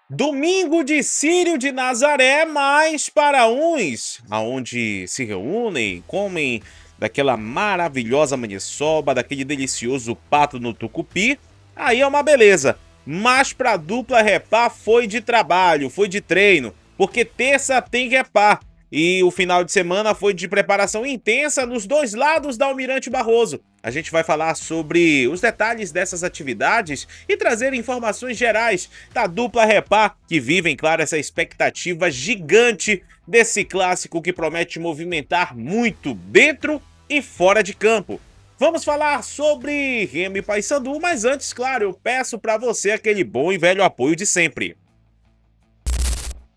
Domingo de Círio de Nazaré, mas para uns, aonde se reúnem, comem daquela maravilhosa maniçoba, daquele delicioso pato no tucupi, aí é uma beleza. Mas para a dupla repá foi de trabalho, foi de treino, porque terça tem repá. E o final de semana foi de preparação intensa nos dois lados da Almirante Barroso. A gente vai falar sobre os detalhes dessas atividades e trazer informações gerais da dupla Repá, que vivem, claro, essa expectativa gigante desse clássico que promete movimentar muito dentro e fora de campo. Vamos falar sobre Remo e Paysandu, mas antes, claro, eu peço para você aquele bom e velho apoio de sempre.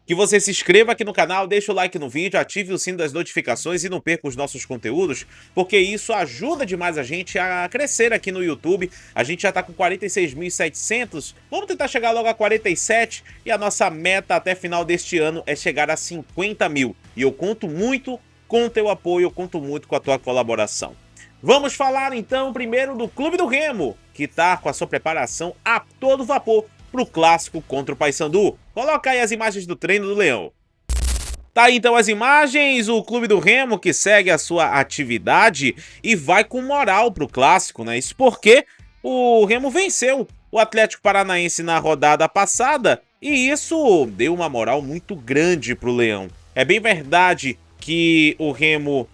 Que você se inscreva aqui no canal, deixe o like no vídeo, ative o sino das notificações e não perca os nossos conteúdos, porque isso ajuda demais a gente a crescer aqui no YouTube. A gente já tá com 46.700, vamos tentar chegar logo a 47 e a nossa meta até final deste ano é chegar a 50 mil. E eu conto muito com o teu apoio, eu conto muito com a tua colaboração. Vamos falar então primeiro do Clube do Remo, que tá com a sua preparação a todo vapor pro clássico contra o Paysandu. Coloca aí as imagens do treino do Leão. Tá aí então as imagens, o Clube do Remo que segue a sua atividade e vai com moral pro clássico, né? Isso porque o Remo venceu o Atlético Paranaense na rodada passada e isso deu uma moral muito grande pro Leão. É bem verdade que o Remo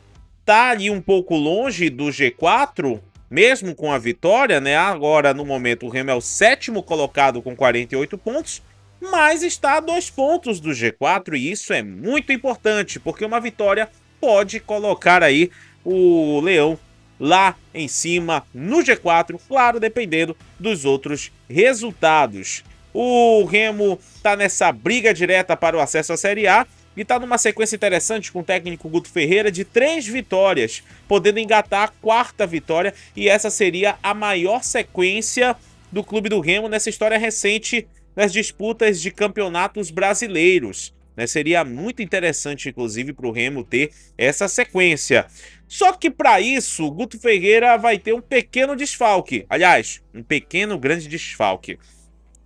tá ali um pouco longe do G4, mesmo com a vitória, né? Agora, no momento, o Remo é o sétimo colocado com 48 pontos, mas está a 2 pontos do G4 e isso é muito importante, porque uma vitória pode colocar aí o Leão lá em cima no G4, claro, dependendo dos outros resultados. O Remo tá nessa briga direta para o acesso à Série A e tá numa sequência interessante com o técnico Guto Ferreira de 3 vitórias, podendo engatar a 4ª vitória, e essa seria a maior sequência do Clube do Remo nessa história recente nas disputas de campeonatos brasileiros. Seria muito interessante, inclusive, para o Remo ter essa sequência. Só que para isso, o Guto Ferreira vai ter um pequeno desfalque. Aliás, um pequeno grande desfalque.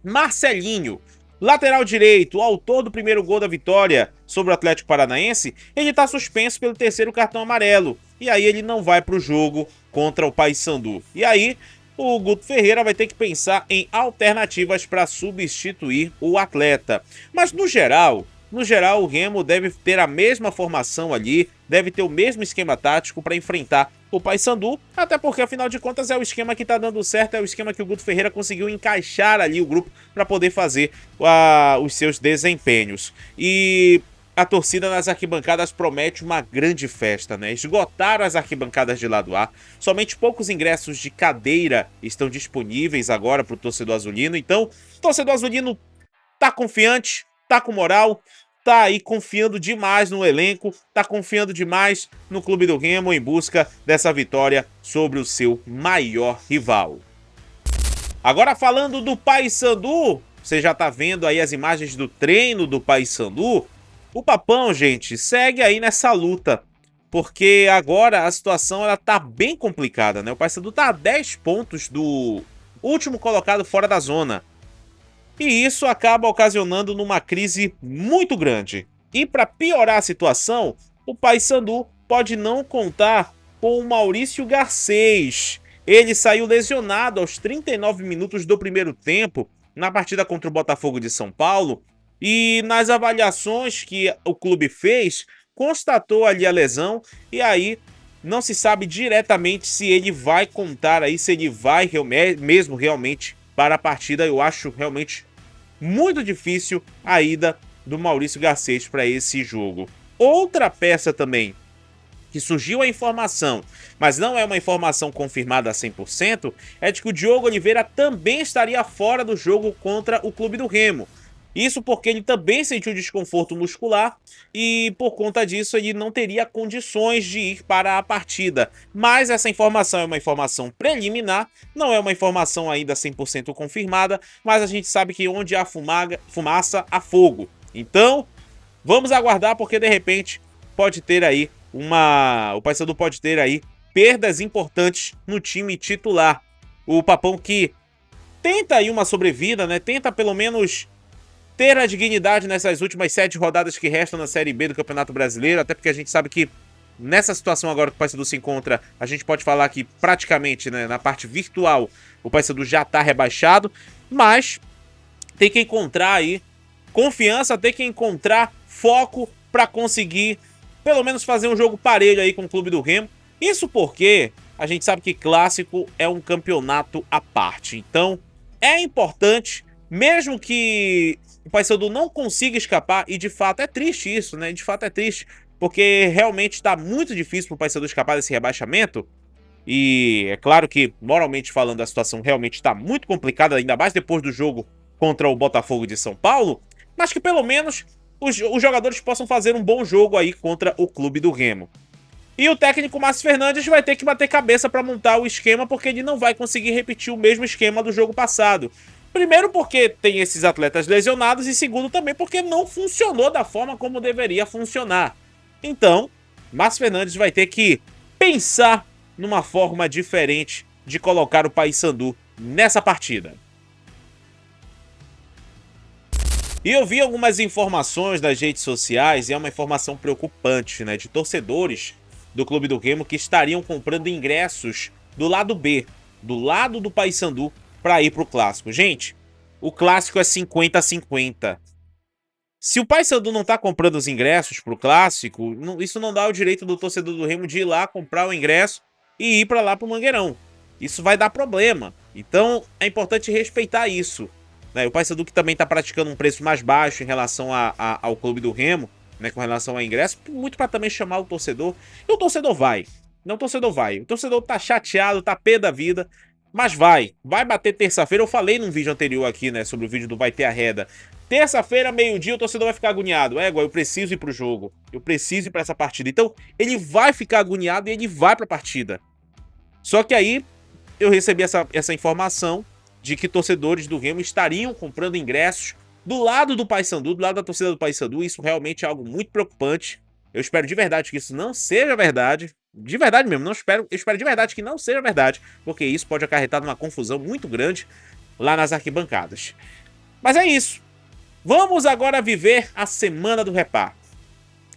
Marcelinho, lateral direito, autor do primeiro gol da vitória sobre o Atlético Paranaense, ele está suspenso pelo 3º cartão amarelo. E aí ele não vai para o jogo contra o Paysandu. E aí o Guto Ferreira vai ter que pensar em alternativas para substituir o atleta. Mas no geral, o Remo deve ter a mesma formação ali, deve ter o mesmo esquema tático para enfrentar o Paysandu, até porque afinal de contas é o esquema que tá dando certo, é o esquema que o Guto Ferreira conseguiu encaixar ali o grupo para poder fazer os seus desempenhos. E a torcida nas arquibancadas promete uma grande festa, né? Esgotaram as arquibancadas de lado A, somente poucos ingressos de cadeira estão disponíveis agora para o torcedor azulino, então o torcedor azulino tá confiante, tá com moral, tá aí confiando demais no elenco, tá confiando demais no Clube do Remo em busca dessa vitória sobre o seu maior rival. Agora falando do Paysandu, você já tá vendo aí as imagens do treino do Paysandu. O Papão, gente, segue aí nessa luta, porque agora a situação ela tá bem complicada, né? O Paysandu tá a 10 pontos do último colocado fora da zona. E isso acaba ocasionando numa crise muito grande. E para piorar a situação, o Paysandu pode não contar com o Maurício Garcês. Ele saiu lesionado aos 39 minutos do primeiro tempo na partida contra o Botafogo de São Paulo. E nas avaliações que o clube fez, constatou ali a lesão e aí não se sabe diretamente se ele vai contar aí, se ele vai mesmo realmente para a partida. Eu acho realmente muito difícil a ida do Maurício Garcês para esse jogo. Outra peça também que surgiu a informação, mas não é uma informação confirmada a 100%, é de que o Diogo Oliveira também estaria fora do jogo contra o Clube do Remo. Isso porque ele também sentiu desconforto muscular e por conta disso ele não teria condições de ir para a partida. Mas essa informação é uma informação preliminar, não é uma informação ainda 100% confirmada, mas a gente sabe que onde há fumaça, há fogo. Então, vamos aguardar porque de repente pode ter aí o Paysandu pode ter aí perdas importantes no time titular. O Papão que tenta aí uma sobrevida, né? Tenta pelo menos manter a dignidade nessas últimas 7 rodadas que restam na Série B do Campeonato Brasileiro, até porque a gente sabe que nessa situação agora que o Paysandu se encontra, a gente pode falar que praticamente, né, na parte virtual, o Paysandu já está rebaixado, mas tem que encontrar aí confiança, tem que encontrar foco para conseguir pelo menos fazer um jogo parelho aí com o Clube do Remo. Isso porque a gente sabe que clássico é um campeonato à parte. Então é importante, mesmo que o Paysandu não consiga escapar, e de fato é triste isso, né? De fato é triste, porque realmente está muito difícil para o Paysandu escapar desse rebaixamento. E é claro que, moralmente falando, a situação realmente está muito complicada, ainda mais depois do jogo contra o Botafogo de São Paulo, mas que pelo menos os jogadores possam fazer um bom jogo aí contra o Clube do Remo. E o técnico Márcio Fernandes vai ter que bater cabeça para montar o esquema, porque ele não vai conseguir repetir o mesmo esquema do jogo passado. Primeiro porque tem esses atletas lesionados e segundo também porque não funcionou da forma como deveria funcionar. Então, Márcio Fernandes vai ter que pensar numa forma diferente de colocar o Paysandu nessa partida. E eu vi algumas informações nas redes sociais, e é uma informação preocupante, né, de torcedores do Clube do Remo que estariam comprando ingressos do lado B, do lado do Paysandu, para ir para o Clássico. Gente, o Clássico é 50-50. Se o Paysandu não está comprando os ingressos para o Clássico, isso não dá o direito do torcedor do Remo de ir lá comprar o ingresso e ir para lá para o Mangueirão. Isso vai dar problema. Então é importante respeitar isso, né? O Paysandu que também está praticando um preço mais baixo em relação ao Clube do Remo, né, com relação ao ingresso, muito para também chamar o torcedor. E o torcedor vai. Não, o torcedor vai. O torcedor tá chateado, tá pé da vida, mas vai bater terça-feira. Eu falei num vídeo anterior aqui, né, sobre o vídeo do Vai Ter Arreda. Terça-feira, meio-dia, o torcedor vai ficar agoniado. Eu preciso ir pro jogo. Eu preciso ir pra essa partida. Então, ele vai ficar agoniado e ele vai pra partida. Só que aí, eu recebi essa informação de que torcedores do Remo estariam comprando ingressos do lado do Paysandu, do lado da torcida do Paysandu. Isso realmente é algo muito preocupante. Eu espero de verdade que isso não seja verdade. De verdade mesmo, eu espero de verdade que não seja verdade, porque isso pode acarretar numa confusão muito grande lá nas arquibancadas. Mas é isso. Vamos agora viver a Semana do Repá.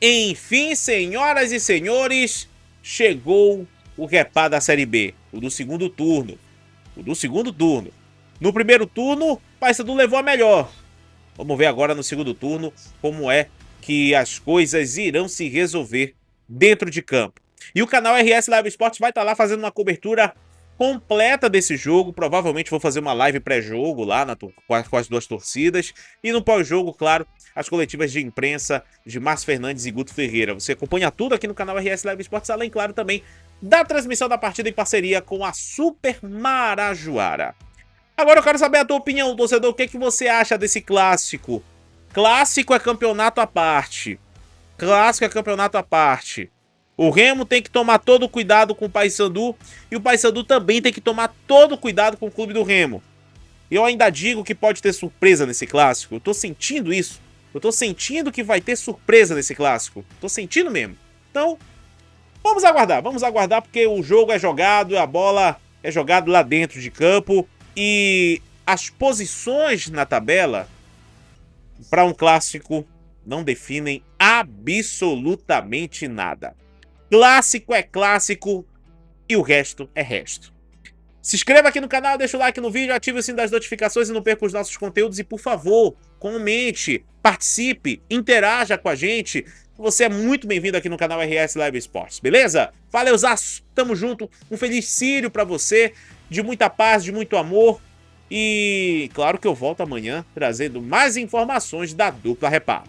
Enfim, senhoras e senhores, chegou o Repá da Série B, o do segundo turno. No primeiro turno, o Paysandu levou a melhor. Vamos ver agora no segundo turno como é que as coisas irão se resolver dentro de campo. E o canal RS Live Esportes vai estar lá fazendo uma cobertura completa desse jogo. Provavelmente vou fazer uma live pré-jogo lá com as duas torcidas. E no pós-jogo, claro, as coletivas de imprensa de Márcio Fernandes e Guto Ferreira. Você acompanha tudo aqui no canal RS Live Esportes, além, claro, também da transmissão da partida em parceria com a Super Marajoara. Agora eu quero saber a tua opinião, torcedor. O que você acha desse clássico? Clássico é campeonato à parte. Clássico é campeonato à parte. O Remo tem que tomar todo o cuidado com o Paysandu e o Paysandu também tem que tomar todo o cuidado com o Clube do Remo. Eu ainda digo que pode ter surpresa nesse clássico. Eu tô sentindo isso. Eu tô sentindo que vai ter surpresa nesse clássico. Tô sentindo mesmo. Então, vamos aguardar porque o jogo é jogado, a bola é jogada lá dentro de campo e as posições na tabela para um clássico não definem absolutamente nada. Clássico é clássico e o resto é resto. Se inscreva aqui no canal, deixa o like no vídeo, ative o sininho das notificações e não perca os nossos conteúdos. E por favor, comente, participe, interaja com a gente. Você é muito bem-vindo aqui no canal RS Live Esportes, beleza? Valeuzaço, tamo junto, um feliz Círio pra você, de muita paz, de muito amor. E claro que eu volto amanhã trazendo mais informações da dupla Repá.